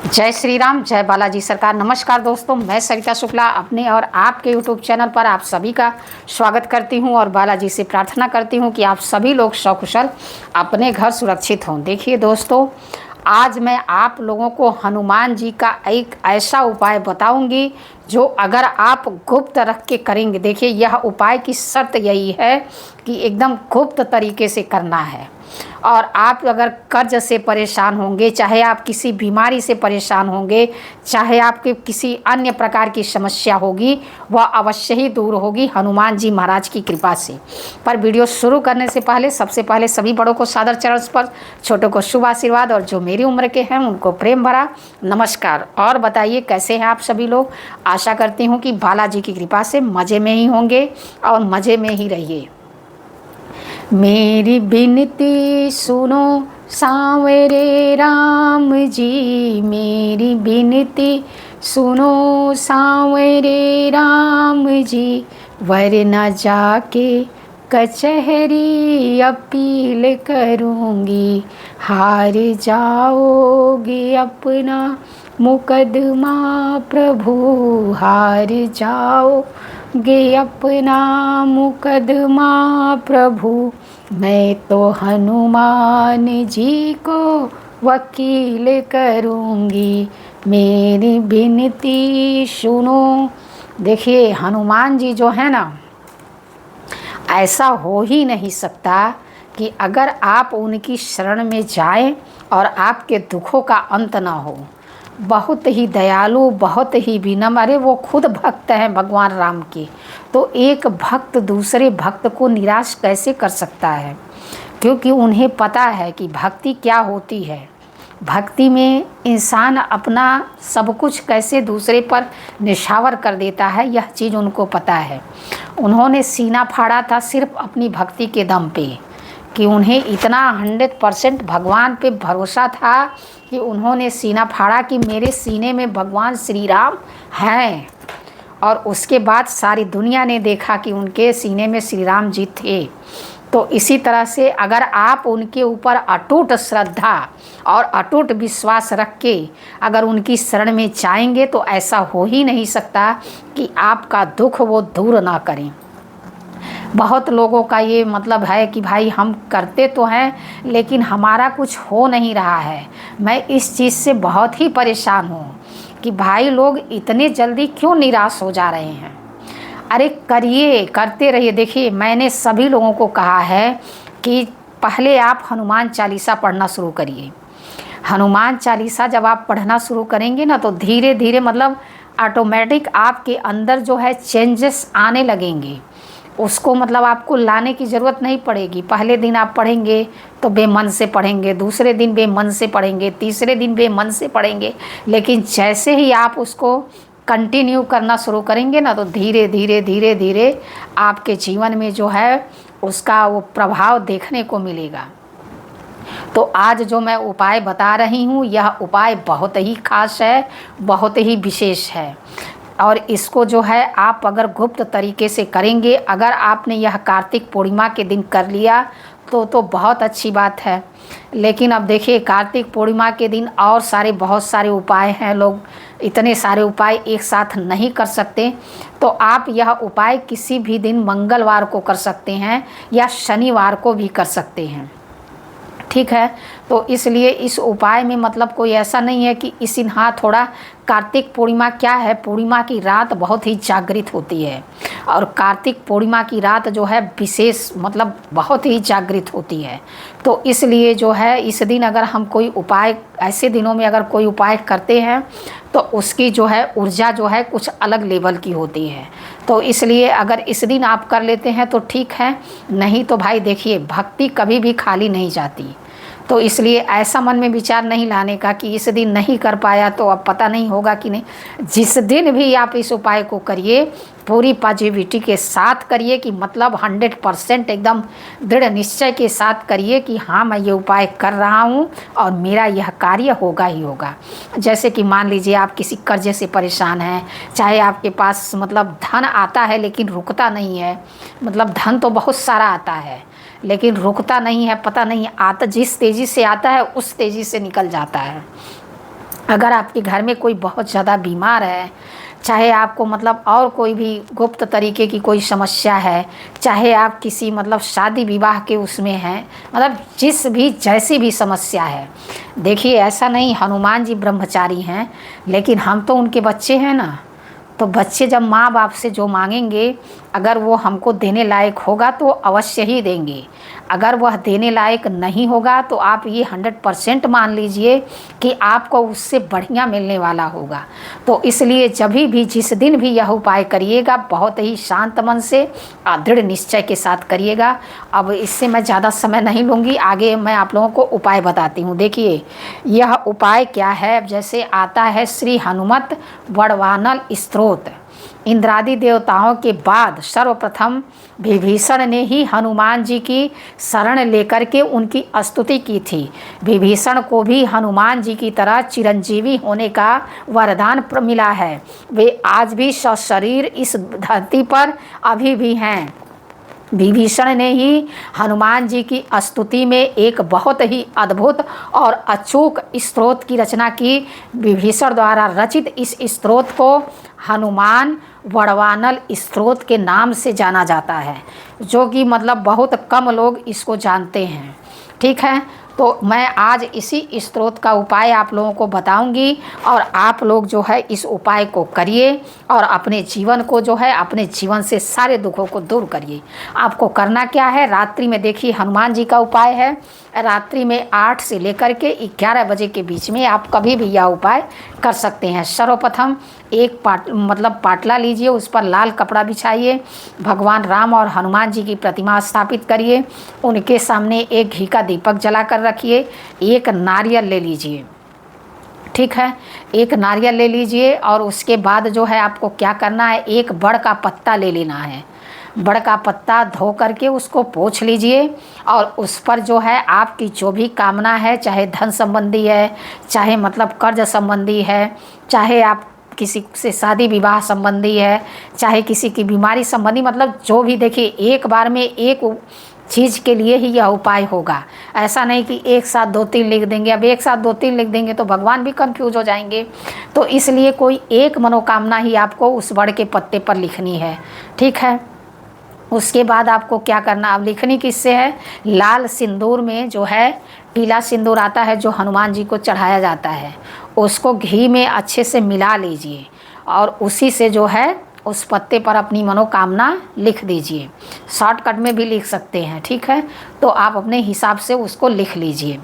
जय श्री राम, जय बालाजी सरकार। नमस्कार दोस्तों, मैं सरिता शुक्ला अपने और आपके यूट्यूब चैनल पर आप सभी का स्वागत करती हूं और बालाजी से प्रार्थना करती हूं कि आप सभी लोग सकुशल अपने घर सुरक्षित हों। देखिए दोस्तों, आज मैं आप लोगों को हनुमान जी का एक ऐसा उपाय बताऊंगी जो अगर आप गुप्त रख के करेंगे। देखिए, यह उपाय की शर्त यही है कि एकदम गुप्त तरीके से करना है। और आप अगर कर्ज से परेशान होंगे, चाहे आप किसी बीमारी से परेशान होंगे, चाहे आपके किसी अन्य प्रकार की समस्या होगी, वह अवश्य ही दूर होगी हनुमान जी महाराज की कृपा से। पर वीडियो शुरू करने से पहले सबसे पहले सभी बड़ों को सादर चरण स्पर्श, छोटों को शुभ आशीर्वाद और जो मेरी उम्र के हैं उनको प्रेम भरा नमस्कार। और बताइए कैसे हैं आप सभी लोग। आशा करती हूँ कि बालाजी की कृपा से मज़े में ही होंगे और मज़े में ही रहिए। मेरी बिनती सुनो सांवरे राम जी, मेरी बिनती सुनो सांवरे राम जी, वरना जाके कचहरी अपील करूँगी, हार जाओगे अपना मुकदमा प्रभु, हार जाओगे अपना मुकदमा प्रभु। मैं तो हनुमान जी को वकील करूँगी, मेरी विनती सुनो। देखिए, हनुमान जी जो है ना, ऐसा हो ही नहीं सकता कि अगर आप उनकी शरण में जाएं और आपके दुखों का अंत ना हो। बहुत ही दयालु, बहुत ही विनम्र। अरे वो खुद भक्त हैं भगवान राम के, तो एक भक्त दूसरे भक्त को निराश कैसे कर सकता है? क्योंकि उन्हें पता है कि भक्ति क्या होती है। भक्ति में इंसान अपना सब कुछ कैसे दूसरे पर निछावर कर देता है, यह चीज़ उनको पता है। उन्होंने सीना फाड़ा था सिर्फ अपनी भक्ति के दम पे, कि उन्हें इतना 100% भगवान पे भरोसा था कि उन्होंने सीना फाड़ा कि मेरे सीने में भगवान श्री राम हैं। और उसके बाद सारी दुनिया ने देखा कि उनके सीने में श्री राम जी थे। तो इसी तरह से अगर आप उनके ऊपर अटूट श्रद्धा और अटूट विश्वास रख के अगर उनकी शरण में जाएंगे, तो ऐसा हो ही नहीं सकता कि आपका दुख वो दूर ना करें। बहुत लोगों का ये मतलब है कि भाई हम करते तो हैं लेकिन हमारा कुछ हो नहीं रहा है। मैं इस चीज़ से बहुत ही परेशान हूँ कि भाई लोग इतने जल्दी क्यों निराश हो जा रहे हैं। अरे करिए, करते रहिए। देखिए, मैंने सभी लोगों को कहा है कि पहले आप हनुमान चालीसा पढ़ना शुरू करिए। हनुमान चालीसा जब आप पढ़ना शुरू करेंगे ना, तो धीरे धीरे मतलब ऑटोमेटिक आपके अंदर जो है चेंजेस आने लगेंगे। उसको मतलब आपको लाने की ज़रूरत नहीं पड़ेगी। पहले दिन आप पढ़ेंगे तो बेमन से पढ़ेंगे, दूसरे दिन बेमन से पढ़ेंगे, तीसरे दिन बेमन से पढ़ेंगे। लेकिन जैसे ही आप उसको कंटिन्यू करना शुरू करेंगे ना, तो धीरे धीरे धीरे धीरे आपके जीवन में जो है उसका वो प्रभाव देखने को मिलेगा। तो आज जो मैं उपाय बता रही हूँ, यह उपाय बहुत ही खास है, बहुत ही विशेष है। और इसको जो है आप अगर गुप्त तरीके से करेंगे, अगर आपने यह कार्तिक पूर्णिमा के दिन कर लिया तो बहुत अच्छी बात है। लेकिन अब देखिए, कार्तिक पूर्णिमा के दिन और बहुत सारे उपाय हैं। लोग इतने सारे उपाय एक साथ नहीं कर सकते, तो आप यह उपाय किसी भी दिन मंगलवार को कर सकते हैं या शनिवार को भी कर सकते हैं। ठीक है, तो इसलिए इस उपाय में मतलब कोई ऐसा नहीं है कि इस दिन, हाँ थोड़ा कार्तिक पूर्णिमा क्या है, पूर्णिमा की रात बहुत ही जागृत होती है। और कार्तिक पूर्णिमा की रात जो है विशेष मतलब बहुत ही जागृत होती है। तो इसलिए जो है इस दिन अगर हम कोई उपाय, ऐसे दिनों में अगर कोई उपाय करते हैं तो उसकी जो है ऊर्जा जो है कुछ अलग लेवल की होती है। तो इसलिए अगर इस दिन आप कर लेते हैं तो ठीक है, नहीं तो भाई देखिए, भक्ति कभी भी खाली नहीं जाती। तो इसलिए ऐसा मन में विचार नहीं लाने का कि इस दिन नहीं कर पाया तो अब पता नहीं होगा कि नहीं। जिस दिन भी आप इस उपाय को करिए, पूरी पॉजिटिविटी के साथ करिए, कि मतलब 100% एकदम दृढ़ निश्चय के साथ करिए कि हाँ मैं ये उपाय कर रहा हूँ और मेरा यह कार्य होगा ही होगा। जैसे कि मान लीजिए आप किसी कर्जे से परेशान हैं, चाहे आपके पास मतलब धन आता है लेकिन रुकता नहीं है। मतलब धन तो बहुत सारा आता है लेकिन रुकता नहीं है, पता नहीं आता जिस तेज़ी से आता है उस तेज़ी से निकल जाता है। अगर आपके घर में कोई बहुत ज़्यादा बीमार है, चाहे आपको मतलब और कोई भी गुप्त तरीके की कोई समस्या है, चाहे आप किसी मतलब शादी विवाह के उसमें हैं, मतलब जिस भी जैसी भी समस्या है, देखिए ऐसा नहीं हनुमान जी ब्रह्मचारी हैं, लेकिन हम तो उनके बच्चे हैं ना। तो बच्चे जब माँ बाप से जो मांगेंगे, अगर वो हमको देने लायक होगा तो अवश्य ही देंगे। अगर वह देने लायक नहीं होगा तो आप ये 100% मान लीजिए कि आपको उससे बढ़िया मिलने वाला होगा। तो इसलिए जब भी जिस दिन भी यह उपाय करिएगा, बहुत ही शांत मन से और दृढ़ निश्चय के साथ करिएगा। अब इससे मैं ज़्यादा समय नहीं लूँगी, आगे मैं आप लोगों को उपाय बताती हूँ। देखिए यह उपाय क्या है, जैसे आता है श्री हनुमत वड़वानल स्तोत्र। इंद्रादि देवताओं के बाद सर्वप्रथम विभीषण ने ही हनुमान जी की शरण लेकर के उनकी स्तुति की थी। विभीषण को भी हनुमान जी की तरह चिरंजीवी होने का वरदान मिला है। वे आज भी सशरीर इस धरती पर अभी भी हैं। विभीषण ने ही हनुमान जी की स्तुति में एक बहुत ही अद्भुत और अचूक स्तोत्र की रचना की। विभीषण द्वारा रचित इस स्तोत्र को हनुमान वड़वानल स्तोत्र के नाम से जाना जाता है, जो कि मतलब बहुत कम लोग इसको जानते हैं। ठीक है, तो मैं आज इसी स्तोत्र का उपाय आप लोगों को बताऊंगी, और आप लोग जो है इस उपाय को करिए और अपने जीवन को जो है, अपने जीवन से सारे दुखों को दूर करिए। आपको करना क्या है, रात्रि में देखिए हनुमान जी का उपाय है, रात्रि में 8 से लेकर के 11 बजे के बीच में आप कभी भी यह उपाय कर सकते हैं। सर्वप्रथम एक पाटला लीजिए, उस पर लाल कपड़ा बिछाइए, भगवान राम और हनुमान जी की प्रतिमा स्थापित करिए, उनके सामने एक घी का दीपक जलाकर रखिए, एक नारियल ले लीजिए। ठीक है, एक नारियल ले लीजिए, और उसके बाद जो है आपको क्या करना है, एक बड़ का पत्ता ले लेना है। बड़ का पत्ता धो करके उसको पोंछ लीजिए, और उस पर जो है आपकी जो भी कामना है, चाहे धन संबंधी है, चाहे मतलब कर्ज संबंधी है, चाहे आप किसी से शादी विवाह संबंधी है, चाहे किसी की बीमारी संबंधी, मतलब जो भी, देखिए एक बार में एक चीज़ के लिए ही यह उपाय होगा। ऐसा नहीं कि एक साथ 2-3 लिख देंगे। अब एक साथ 2-3 लिख देंगे तो भगवान भी कंफ्यूज हो जाएंगे। तो इसलिए कोई एक मनोकामना ही आपको उस बड़ के पत्ते पर लिखनी है। ठीक है, उसके बाद आपको क्या करना, अब लिखनी किससे है, लाल सिंदूर में जो है पीला सिंदूर आता है जो हनुमान जी को चढ़ाया जाता है, उसको घी में अच्छे से मिला लीजिए, और उसी से जो है उस पत्ते पर अपनी मनोकामना लिख दीजिए। शॉर्टकट में भी लिख सकते हैं। ठीक है, तो आप अपने हिसाब से उसको लिख लीजिए,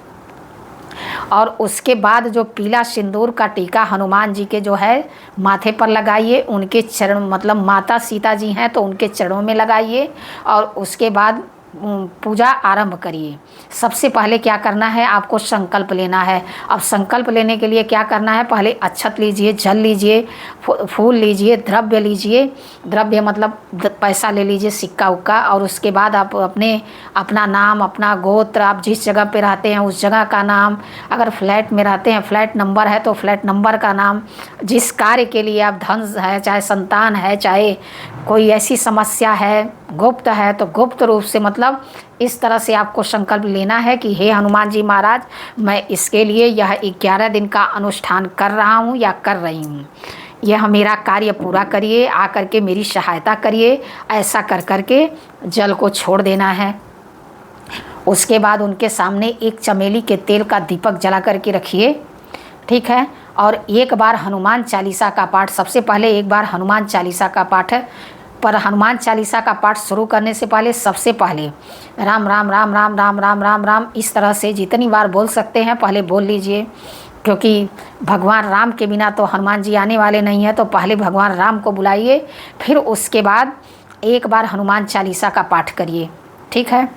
और उसके बाद जो पीला सिंदूर का टीका हनुमान जी के जो है माथे पर लगाइए, उनके चरण मतलब माता सीता जी हैं तो उनके चरणों में लगाइए, और उसके बाद पूजा आरंभ करिए। सबसे पहले क्या करना है, आपको संकल्प लेना है। अब संकल्प लेने के लिए क्या करना है, पहले अक्षत लीजिए, जल लीजिए, फूल लीजिए, द्रव्य लीजिए, द्रव्य मतलब पैसा ले लीजिए, सिक्का उक्का, और उसके बाद आप अपना नाम, अपना गोत्र, आप जिस जगह पे रहते हैं उस जगह का नाम, अगर फ्लैट में रहते हैं फ्लैट नंबर है तो फ्लैट नंबर का नाम, जिस कार्य के लिए आप, धन है, चाहे संतान है, चाहे कोई ऐसी समस्या है, गुप्त है तो गुप्त रूप से, मतलब इस तरह से आपको संकल्प लेना है कि हे हनुमान जी महाराज, मैं इसके लिए यह 11 दिन का अनुष्ठान कर रहा हूँ या कर रही हूँ, यह मेरा कार्य पूरा करिए, आकर के मेरी सहायता करिए। ऐसा कर कर के जल को छोड़ देना है। उसके बाद उनके सामने एक चमेली के तेल का दीपक जला करके रखिए। ठीक है, और एक बार हनुमान चालीसा का पाठ, सबसे पहले एक बार हनुमान चालीसा का पाठ है, पर हनुमान चालीसा का पाठ शुरू करने से पहले सबसे पहले राम राम राम राम राम राम राम राम इस तरह से जितनी बार बोल सकते हैं पहले बोल लीजिए, क्योंकि भगवान राम के बिना तो हनुमान जी आने वाले नहीं हैं। तो पहले भगवान राम को बुलाइए, फिर उसके बाद एक बार हनुमान चालीसा का पाठ करिए। ठीक है,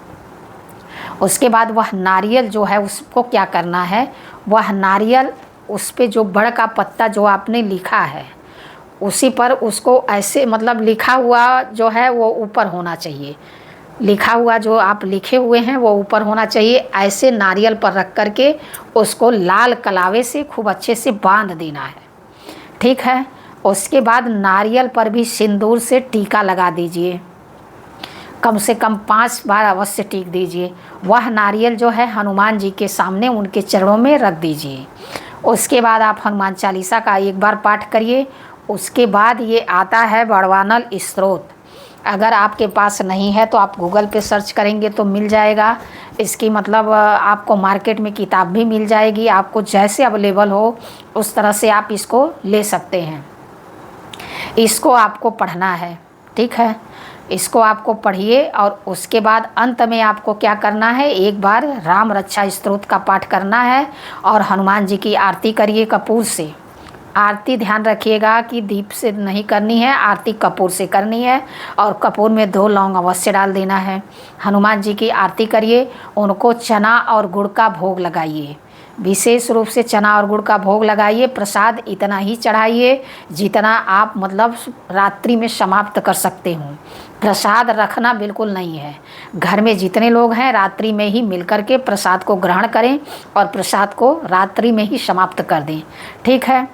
उसके बाद वह नारियल जो है उसको क्या करना है, वह नारियल उस पर जो बड़ का पत्ता जो आपने लिखा है उसी पर उसको ऐसे, मतलब लिखा हुआ जो है वो ऊपर होना चाहिए, लिखा हुआ जो आप लिखे हुए हैं वो ऊपर होना चाहिए। ऐसे नारियल पर रख कर के उसको लाल कलावे से खूब अच्छे से बांध देना है। ठीक है, उसके बाद नारियल पर भी सिंदूर से टीका लगा दीजिए, कम से कम 5 बार अवश्य टीक दीजिए। वह नारियल जो है हनुमान जी के सामने उनके चरणों में रख दीजिए। उसके बाद आप हनुमान चालीसा का एक बार पाठ करिए। उसके बाद ये आता है बड़वानल स्तोत्र। अगर आपके पास नहीं है तो आप गूगल पे सर्च करेंगे तो मिल जाएगा। इसकी मतलब आपको मार्केट में किताब भी मिल जाएगी, आपको जैसे अवेलेबल हो उस तरह से आप इसको ले सकते हैं। इसको आपको पढ़ना है, ठीक है। इसको आपको पढ़िए और उसके बाद अंत में आपको क्या करना है, एक बार राम रक्षा स्तोत्र का पाठ करना है और हनुमान जी की आरती करिए कपूर से। आरती ध्यान रखिएगा कि दीप से नहीं करनी है, आरती कपूर से करनी है और कपूर में 2 लौंग अवश्य डाल देना है। हनुमान जी की आरती करिए, उनको चना और गुड़ का भोग लगाइए, विशेष रूप से चना और गुड़ का भोग लगाइए। प्रसाद इतना ही चढ़ाइए जितना आप मतलब रात्रि में समाप्त कर सकते हो। प्रसाद रखना बिल्कुल नहीं है। घर में जितने लोग हैं रात्रि में ही मिलकर के प्रसाद को ग्रहण करें और प्रसाद को रात्रि में ही समाप्त कर दें, ठीक है।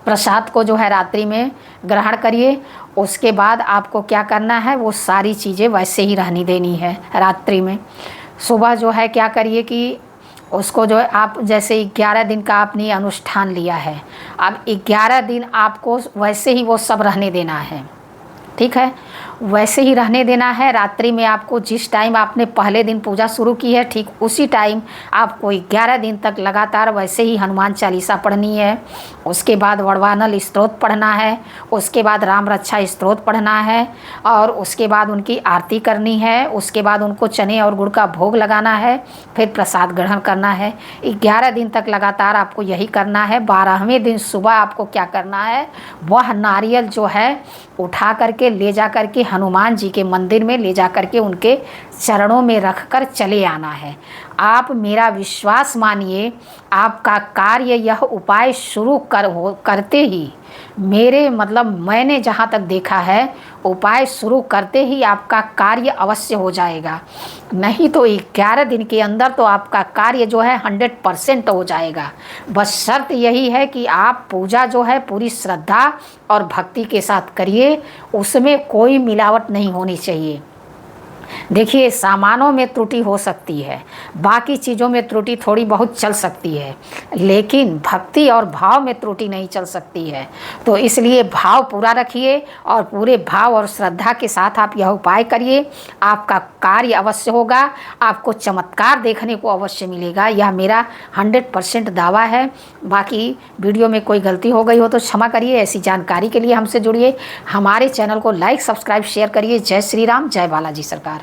प्रसाद को जो है रात्रि में ग्रहण करिए। उसके बाद आपको क्या करना है, वो सारी चीज़ें वैसे ही रहनी देनी है रात्रि में। सुबह जो है क्या करिए कि उसको जो है आप जैसे 11 दिन का आपने अनुष्ठान लिया है, अब 11 दिन आपको वैसे ही वो सब रहने देना है, ठीक है। वैसे ही रहने देना है। रात्रि में आपको जिस टाइम आपने पहले दिन पूजा शुरू की है ठीक उसी टाइम आपको 11 दिन तक लगातार वैसे ही हनुमान चालीसा पढ़नी है। उसके बाद वड़वानल स्तोत्र पढ़ना है, उसके बाद राम रक्षा स्तोत्र पढ़ना है और उसके बाद उनकी आरती करनी है। उसके बाद उनको चने और गुड़ का भोग लगाना है, फिर प्रसाद ग्रहण करना है। 11 दिन तक लगातार आपको यही करना है। 12वें दिन सुबह आपको क्या करना है, वह नारियल जो है उठा करके ले जा करके हनुमान जी के मंदिर में ले जा करके उनके चरणों में रख कर चले आना है। आप मेरा विश्वास मानिए, आपका कार्य यह उपाय शुरू करते ही मेरे मतलब मैंने जहाँ तक देखा है उपाय शुरू करते ही आपका कार्य अवश्य हो जाएगा। नहीं तो 11 दिन के अंदर तो आपका कार्य जो है 100% हो जाएगा। बस शर्त यही है कि आप पूजा जो है पूरी श्रद्धा और भक्ति के साथ करिए, उसमें कोई मिलावट नहीं होनी चाहिए। देखिए सामानों में त्रुटि हो सकती है, बाकी चीज़ों में त्रुटि थोड़ी बहुत चल सकती है, लेकिन भक्ति और भाव में त्रुटि नहीं चल सकती है। तो इसलिए भाव पूरा रखिए और पूरे भाव और श्रद्धा के साथ आप यह उपाय करिए, आपका कार्य अवश्य होगा, आपको चमत्कार देखने को अवश्य मिलेगा। यह मेरा 100% दावा है। बाकी वीडियो में कोई गलती हो गई हो तो क्षमा करिए। ऐसी जानकारी के लिए हमसे जुड़िए, हमारे चैनल को लाइक सब्सक्राइब शेयर करिए। जय श्री राम, जय बालाजी सरकार।